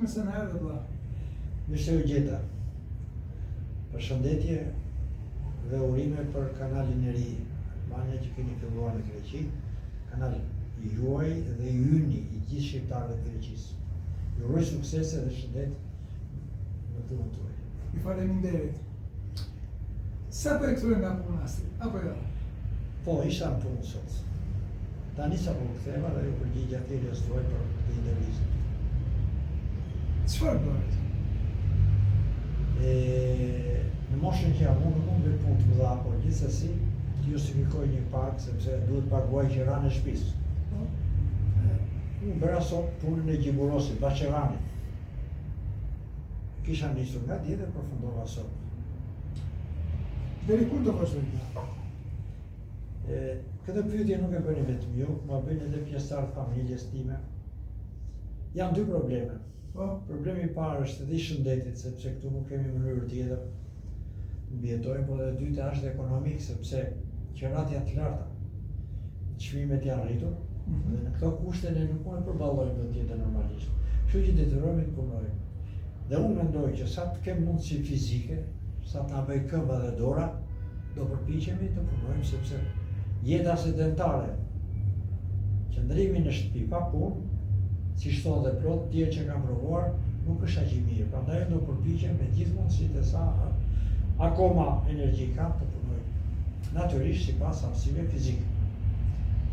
me se në herë dhe bla. Mirë se u gjeta. Përshëndetje dhe urime për kanalin e ri, Albania që keni filluar në Greqi, kanalin juaj dhe yni i gjithë shqiptarëve të Greqisë. Ju uroj suksese dhe shëndet në punën tuaj. Ju faleminderit. Sa po e kthyer nga puna asti, apo jo? Po, isha në punë sot. Tani sa po ktheva dhe ju përgjigja thirrjes tuaj për këtë intervistë. Çfarë bëhet? Në moshën që jam unë nuk mund bëj punë të mëdha, por gjithsesi të justifikoj një pak sepse duhet paguaj qiran e shtëpisë. Unë bëra sot punën e gjiburosit, bashkëranit. Kisha nisur nga dje dhe përfundova sot. Deri kur do vazhdojmë? Këtë pyetje nuk e bëni vetëm ju, ma bëjnë edhe pjesëtarët familjes time. Janë dy probleme. Problemi i parë është edhe i shëndetit, sepse këtu nuk kemi mënyrë tjetër të mbijetojmë, por edhe dyta është ekonomik, sepse qerat janë të larta, çmimet janë rritur, dhe në këto kushte ne nuk mund të përballojmë dot tjetër normalisht. Kështu që detyrohemi të punojmë. Dhe unë mendoj që sa të kem mundësi fizike, sa të na bëj këmba dhe dora, do përpiqemi të punojmë sepse jeta sedentare, qëndrimi në shtëpi pa punë, si thon dhe plot tjerë që kanë provuar, nuk është aq i mirë. Prandaj do përpiqem me gjithë mundësitë sa akoma energji kam të punoj. Natyrisht sipas aftësive fizike.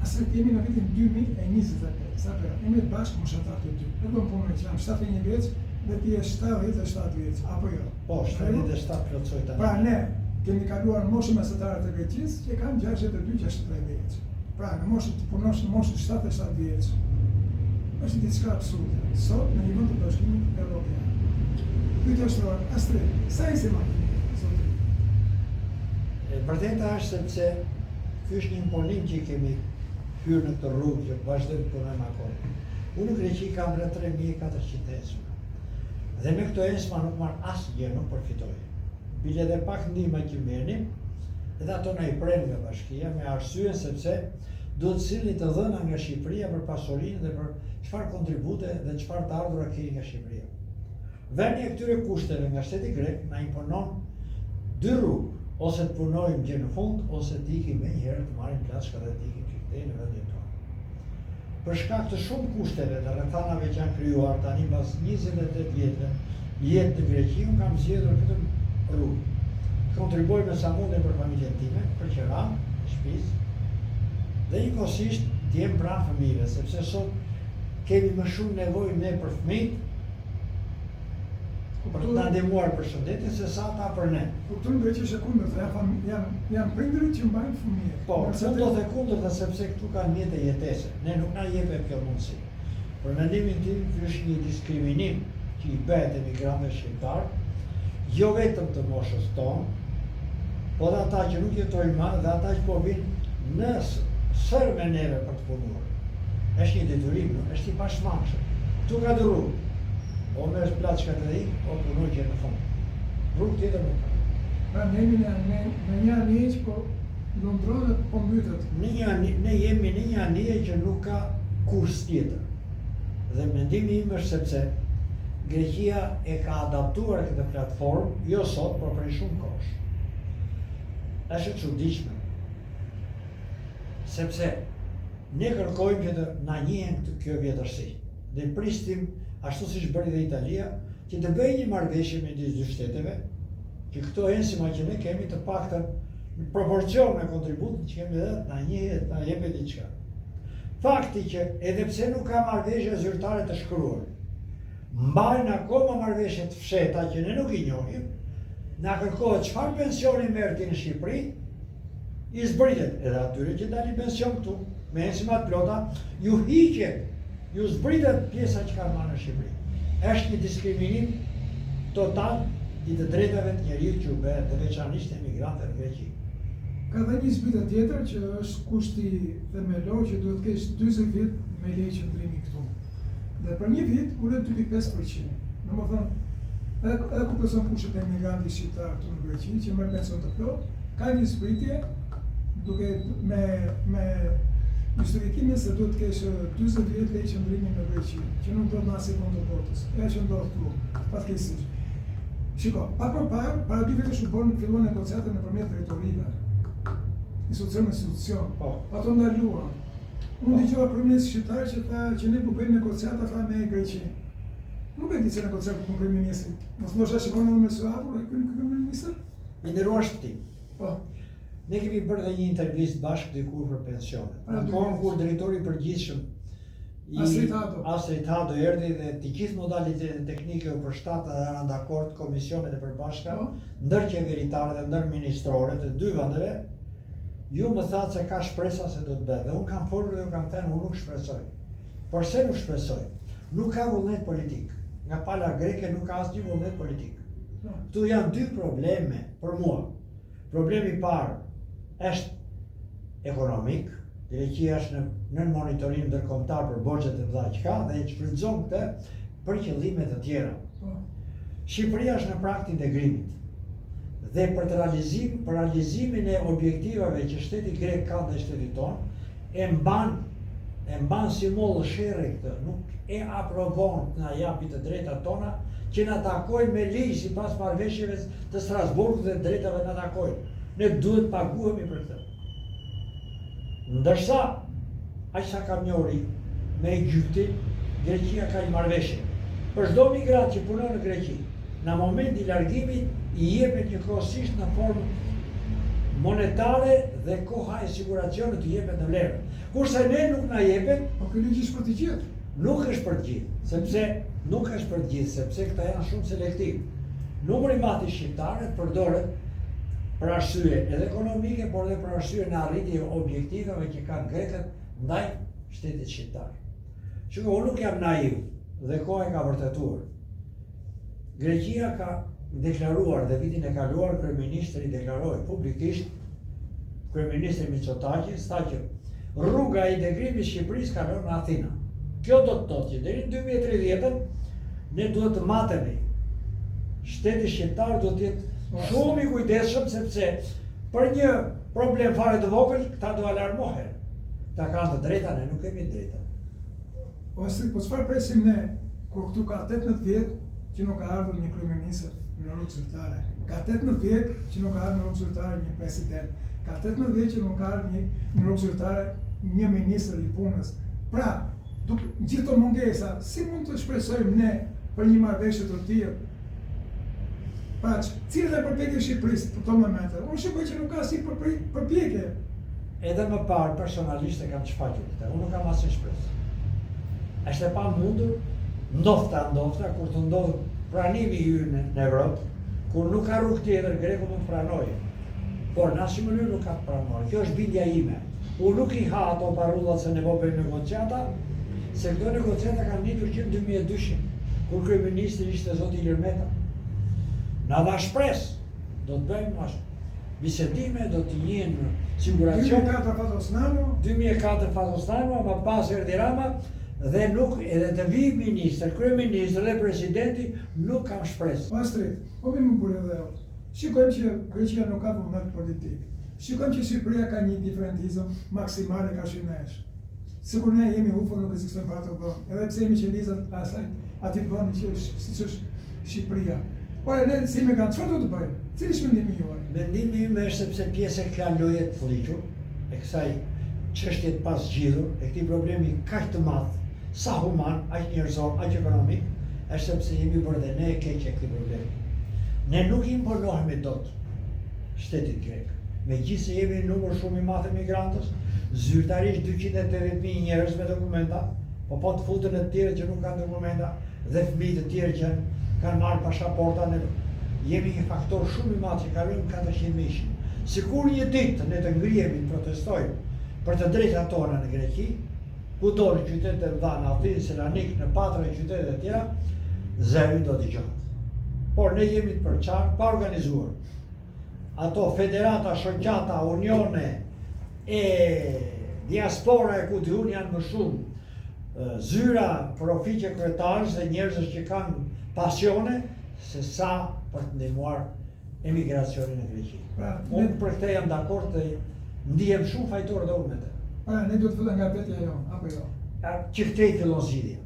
Asë kemi në vitin 2025, sa për jemi bashkë moshatar të dy. Ne do të punojmë që jam 71 vjeç dhe ti je 77 vjeç, apo jo? Po, 77 plotsoj tani. Pra ne kemi kaluar moshën mesatare të Greqisë që kanë 62-63 vjeç. Pra në moshën të punosh në moshën 77 vjeç. Është diçka absurde. Sot në nivel të Bashkimit Evropian. Pyetja është Astrid, sa i makinë sot? Vërteta është sepse ky është një imponim që kemi hyrë në këtë rrugë që vazhdojmë të punojmë akoma. Unë në Greqi kam rreth 3400 esma. Dhe me këto esma nuk marr asgjë, nuk përfitoj. Bile dhe pak ndihma që merrim, edhe ato na i pren nga bashkia me arsye sepse duhet sillni të dhëna nga Shqipëria për pasurinë dhe për çfarë kontribute dhe çfarë të ardhura keni nga Shqipëria. Vënia e këtyre kushteve nga shteti grek na imponon dy rrugë, ose të punojmë gjë në fund, ose të ikim me njëherë të marrim plaçka dhe të ikim që në vendin tonë. Për shkak të shumë kushteve dhe rrethanave që janë krijuar tani mbas 28 vjetëve jetë në Greqi, unë kam zgjedhur këtë rrugë. Kontribuoj me sa mundem për familjen time, për qeran, shtëpisë, dhe njëkohësisht të jem pranë fëmijëve, sepse sot kemi më shumë nevojë ne për fëmijët, për të na ndihmuar për shëndetin se sa ata për ne. Kuptoj që është e kundërta, janë prindërit që mbajnë fëmijë. Po, unë do të kundërta sepse këtu kanë mjete jetese. Ne nuk na jepet kjo mundësi. Për mendimin tim, ky është një diskriminim që i bëhet emigrantëve shqiptar, jo vetëm të moshës tonë, po dhe ata që nuk jetojnë më dhe ata që po vinë në sër me neve për të punuar. Është një detyrim, është i pashmangshëm. Tu ka dy rrugë. O merresh plaçka të ri, o punoj që në fund. Rrugë tjetër nuk ka. Pra ne jemi në një anije po lundrohet po mbytet. Ne jemi në një anije që nuk ka kurs tjetër. Dhe mendimi im është sepse Greqia e ka adaptuar këtë platformë, jo sot, por prej shumë kohësh. Është e çuditshme. Sepse ne kërkojmë që të na njihen kjo vjetërsi. Dhe pristim ashtu siç bëri dhe Italia, që të bëjë një marrëveshje midis dy shteteve, që këto ensima që ne kemi të paktën në proporcion me kontributin që kemi dhe na njihet, na jepet diçka. Fakti që edhe pse nuk ka marrëveshje zyrtare të shkruar, mbajnë akoma marrëveshje të fshehta që ne nuk i njohim, na kërkohet çfarë pensioni merr ti në Shqipëri, i zbritet edhe atyre që dalin pension këtu, me ensima të plota, ju hiqet. Ju zbritet pjesa që kanë marrë në Shqipëri. Është një diskriminim total i të drejtave të njeriut që u bëhet dhe veçanërisht emigrantëve në Greqi. Ka dhe një zbritje tjetër që është kushti themelor që duhet të kesh 40 vjet me leje qëndrimi këtu. Dhe për një vit ulet 2.5%. Domethënë, edhe ku person pushtet e emigrantit shqiptar këtu në Greqi që merr pension të plot, ka një zbritje duke me justifikimin se duhet të kesh 40 vjet leje qëndrimi në Greqi, që nuk do të na asnjë fund të botës. Ajo që ndodh këtu, fatkeqësisht. Shiko, pak më parë, para 2 vitesh u bën fillon negociata nëpërmjet drejtorive. Institucion. Ato ndaluan. Unë dëgjova kryeministin shqiptar që tha që ne po bëjmë negociata tha me Greqinë. Nuk e di se negociata me kryeministin. Mos ndoshta shikon edhe me Suadun, ai kryeministër? I nderuar shpëtim. Po. Ne kemi bërë dhe një intervistë bashkë dikur për pensionet. Në kohën kur drejtori i përgjithshëm Astrid Hado erdhi dhe të gjithë modalitetet teknike u përshtatë dhe eran dakord komisionet e përbashkëta, ndërqeveritare dhe ndërministrore të dy vendeve, ju më thatë se ka shpresa se do të bëhet. Dhe unë kam folur dhe unë kam thënë unë nuk shpresoj. Por se nuk shpresoj? Nuk ka vullnet politik. Nga pala greke nuk ka asnjë vullnet politik. Këtu janë 2 probleme për mua. Problemi i parë është ekonomik, Greqia është në monitorim ndërkombëtar për borxhet e mëdha që ka dhe e shfrytëzon këtë për qëllime të tjera. Shqipëria është në prag të integrimit dhe për realizimin e objektivave që shteti grek ka dhe shtetit tonë, e mban si mollë sherrë këtë, nuk e aprovon të na japi të drejtat tona që na takojnë me ligj sipas marrëveshjeve të Strasburgut dhe drejtave na takojnë. Ne duhet paguhemi për këtë. Ndërsa, aq sa kam njohuri me Egjiptin, Greqia ka një marrëveshje. Për çdo migrant që punon në Greqi, në moment i largimit i jepet njëkohësisht në formë monetare dhe koha e siguracionit i jepet në vlerë. Kurse ne nuk na jepet, po ky ligj është për të gjithë. Nuk është për të gjithë, sepse këta janë shumë selektiv. Numri i madh i shqiptarëve përdoret për arsye edhe ekonomike, por edhe për arsye në arritje objektivave që kanë grekët ndaj shtetit shqiptar. Shiko, unë nuk jam naiv dhe koha e ka vërtetuar. Greqia ka deklaruar dhe vitin e kaluar kryeministri deklaroi publikisht, kryeministri Mitsotakis tha që rruga e integrimit të Shqipërisë kalon në Athina. Kjo do të thotë që deri në 2030 ne duhet të matemi. Shteti shqiptar do të jetë shumë i kujdesshëm sepse për një problem fare të vogël këta do alarmohen. Këta kanë të drejta, ne nuk kemi drejta. Po çfarë presim ne kur këtu ka 18 vjet që nuk ka ardhur një kryeminist në rrugë zyrtare. Ka 18 vjet që nuk ka ardhur në rrugë zyrtare një president. Ka 18 vjet që nuk ka ardhur në rrugë zyrtare një ministër i punës. Pra, gjithë të mungesa, si mund të shpresojmë ne për një marrëveshje të tillë? Pra, cilë dhe përpjekje Shqipërisë për këto momente? Unë shikoj që nuk ka si përpjekje. Edhe më parë, personalisht e kam shfaqur këtë, unë nuk kam asnjë shpresë. Është e pamundur, ndofta, kur të ndodh pranimi i hyrë në Evropë, kur nuk ka rrugë tjetër, greku mund të pranojë. Por në asnjë mënyrë nuk ka të pranojë. Kjo është bindja ime. Unë nuk i ha ato parullat se ne po bëjmë negociata, se këto negociata kanë nitur që në 2002, kur kryeministri ishte zoti Ilir Meta. Na dha shpresë, do të bëjmë bisedime, do të jenë siguracion. 2004 Fatosnano, më pas erdhi Rama dhe nuk edhe të vi ministër, kryeministër dhe presidenti nuk kam shpresë. Astrid, po më bëre edhe. Shikojmë që Greqia nuk ka vullnet politik. Shikojmë që Shqipëria ka një diferentizëm maksimal e ka nesh. Sikur ne jemi ufo nuk ekziston para të bënë. Edhe pse jemi qelizat asaj aty bënë që siç është Shqipëria. Por ne si me kanë, çfarë do të bëjmë? Cili është mendimi juaj? Mendimi im është sepse pjesë e kësaj loje të fliqur, e kësaj çështje të pasgjidhur, e këtij problemi kaq të madh, sa human, aq njerëzor, aq ekonomik, është sepse jemi bërë dhe ne e keq e këtij problemi. Ne nuk imponohemi dot shtetit grek. Megjithëse jemi në numër shumë i madh emigrantës, zyrtarisht 280.000 njerëz me dokumenta, po të futen të tjerë që nuk kanë dokumenta dhe fëmijë të tjerë që kanë marrë pasaporta, ne jemi një faktor shumë i madh që kalojmë 400.000. Sikur një ditë ne të ngrihemi të protestojmë për të drejtat tona në Greqi, kudo në qytetet e mëdha, në Athinë, Selanik, në Patra e qytetet e tjera, zëri do dëgjohet. Por ne jemi të përçarë, pa organizuar. Ato federata, shoqata, unione e diaspora e ku diun janë më shumë zyra, profiqe kryetarës dhe njerëzës që kanë pasione se sa për të ndihmuar emigracionin e Greqisë. Unë për këtë jam dakord dhe ndihem shumë fajtor dhe unë me të. Pra, ne duhet të fillojmë nga vetja jonë, apo jo? Që këtej fillon zgjidhja.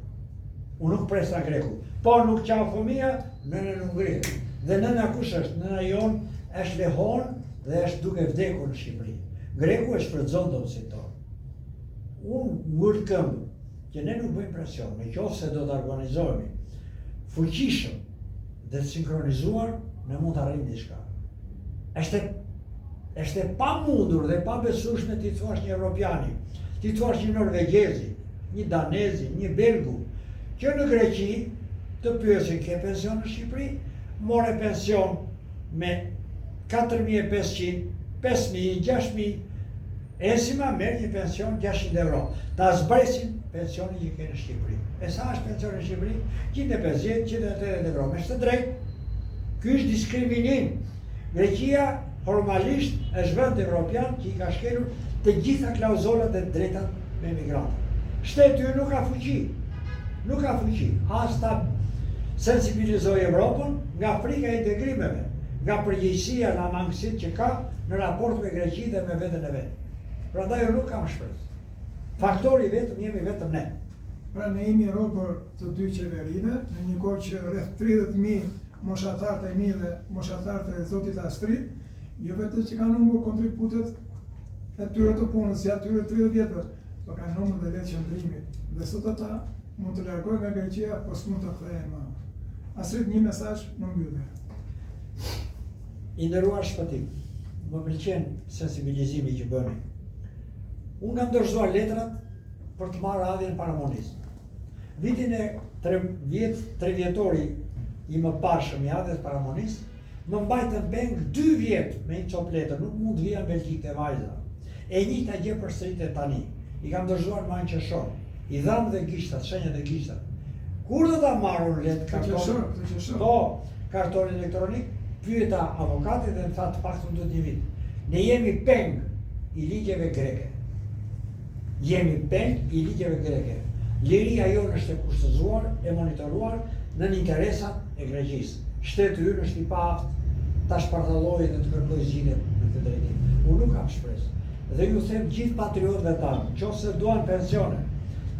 Unë nuk presa greku. Po nuk qau fëmija, nëna nuk ngrihet. Dhe nëna kush është? Nëna jonë është lehon dhe është duke vdekur në Shqipëri. Greku e shfrytëzon dorësitor. Unë ngul këmbë që ne nuk bëjmë presion, në qoftë se do të organizohemi fuqishëm dhe të sinkronizuar, ne mund të arrijmë diçka. Është e pamundur dhe pa besueshme ti thuash një evropiani, ti thuash një norvegjezi, një danezi, një belgu, që në Greqi të pyesin ke pension në Shqipëri, more pension me 4.500, 5.000, 6.000, esima merr një pension 600 euro. Ta zbresin pensionin që ke në Shqipëri. E sa është pensioni në Shqipëri? 150, 180 euro. Me shtë drejt, ky është diskriminim. Greqia formalisht është vend evropian që i ka shkelur të gjitha klauzolat e drejtat me emigrantë. Shteti nuk ka fuqi. Nuk ka fuqi. As ta sensibilizoj Evropën nga frika e integrimeve, nga përgjegjësia nga mangësitë që ka në raport me Greqinë dhe me veten e vet. Prandaj unë nuk kam shpresë. Faktori vetëm jemi vetëm ne. Pra ne jemi robër të dy qeverive, në një kohë që rreth 30.000 moshatarët e mi dhe moshatarët e zotit Astrid, jo vetëm që kanë humbur kontributet e tyre të punës, si atyre 30 vjetër, po kanë humbur dhe vetë qëndrimit. Dhe sot ata mund të largojnë nga Greqia, po s'mund të kthehen më. Astrid, një mesazh në mbyllje. I nderuar shpëtim, më pëlqen sensibilizimi që bëni. Unë kam dorëzuar letrat për të marrë radhjen paramonisë. Vitin e 3 vjetori i më pashëm i radhjes paramonisë, më mbajtën peng 2 vjet me një copë letër, nuk mund të vija në Belgjikë te vajza. E njëjta gjë përsëritet tani. I kam dorëzuar më anë qershor. I dham dhe gishtat, shenjat dhe gishtat. Kur do ta marrun letë karton? Po, karton elektronik, pyeta avokatit dhe më tha të paktën do të vit. Ne jemi peng i ligjeve greke. Jemi peng i ligjeve greke. Liria jonë është e kushtëzuar, e monitoruar në interesat e Greqisë. Shteti ynë është i paaft ta shpartallojë dhe të kërkojë zgjidhje në këtë drejtim. Unë nuk kam shpresë. Dhe ju them gjithë patriotëve tanë, nëse duan pensione,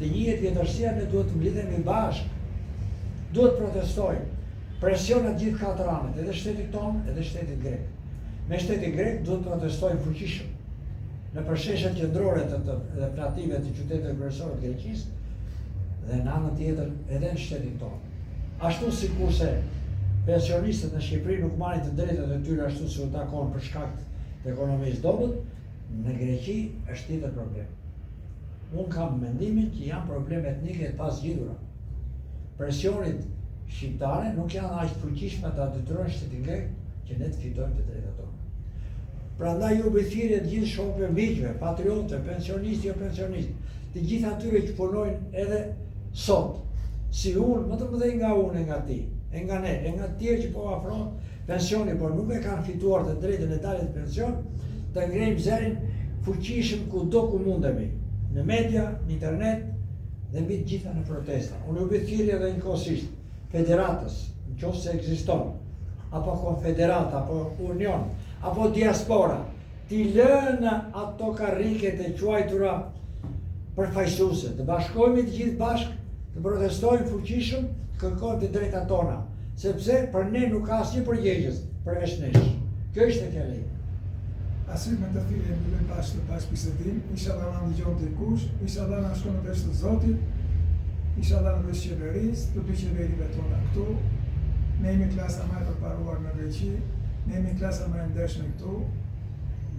të njëjtë vjetërsia ne duhet të mblidhemi bashkë. Duhet protestojmë. Presionat gjithë katër anët, edhe shtetit tonë, edhe shtetit grek. Me shtetin grek duhet protestojmë fuqishëm. Në përsheshet qendrore dhe plative të qyteteve kryesore të Greqisë dhe në anën tjetër edhe në shtetin tonë. Ashtu sikurse pensionistët në Shqipëri nuk marrin të drejtat e tyre ashtu si u takon për shkak të ekonomisë dobët, në Greqi është tjetër problem. Unë kam mendimin që janë probleme etnike të pazgjidhura. Presionit shqiptare nuk janë aq të fuqishme ta detyrojnë shtetin grek që ne të fitojmë të drejtat tona. Prandaj ju bëj thirrje të gjithë shokëve, miqve, patriotë, pensionistë, jo pensionistë, të gjithë atyre që punojnë edhe sot, si unë, më të mëdhej nga unë e nga ti, e nga ne, e nga tjerë që po afrohen pensioni, por nuk e kanë fituar të drejtën e daljes pension, të ngrejmë zërin fuqishëm kudo ku mundemi, në media, në internet dhe mbi të gjitha në protesta. Unë ju bëj thirrje edhe njëkohësisht federatës, nëse ekziston, apo konfederata, apo union, apo diaspora, t'i lënë ato karriket e quajtura përfaqësuese, të bashkohemi të gjithë bashkë, të protestojmë fuqishëm, të kërkojmë të drejtat tona, sepse për ne nuk ka asnjë përgjegjës përveç nesh. Kjo është e fjala ime. Astrid, me të thirrje mbyllim pas bisedim, inshallah na dëgjon dikush, inshallah na shkon në vesh të Zotit, inshallah në vesh qeverisë, të dy qeverive tona këtu. Ne jemi klasa më e përparuar në Greqi, ne jemi klasa më e ndershme këtu,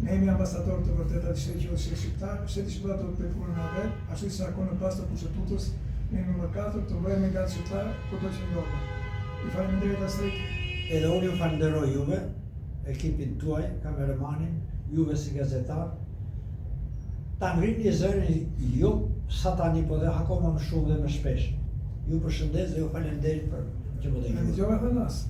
ne jemi ambasador të vërtetë të shtetit shqiptar, shteti shqiptar do të bëjë punën e vet, ashtu si akon në pas të kushtutës, ne jemi numër 4 të bëhemi nga qytetar kudo që ndodhet. Ju falenderoj Astrid. Edhe unë ju falenderoj juve, ekipin tuaj, kameramanin, juve si gazetar. Ta ngrini zërin jo sa tani, po dhe akoma më shumë dhe më shpesh. Ju përshëndes dhe ju falenderoj për që më dhe ju. Ne dëgjova thënas.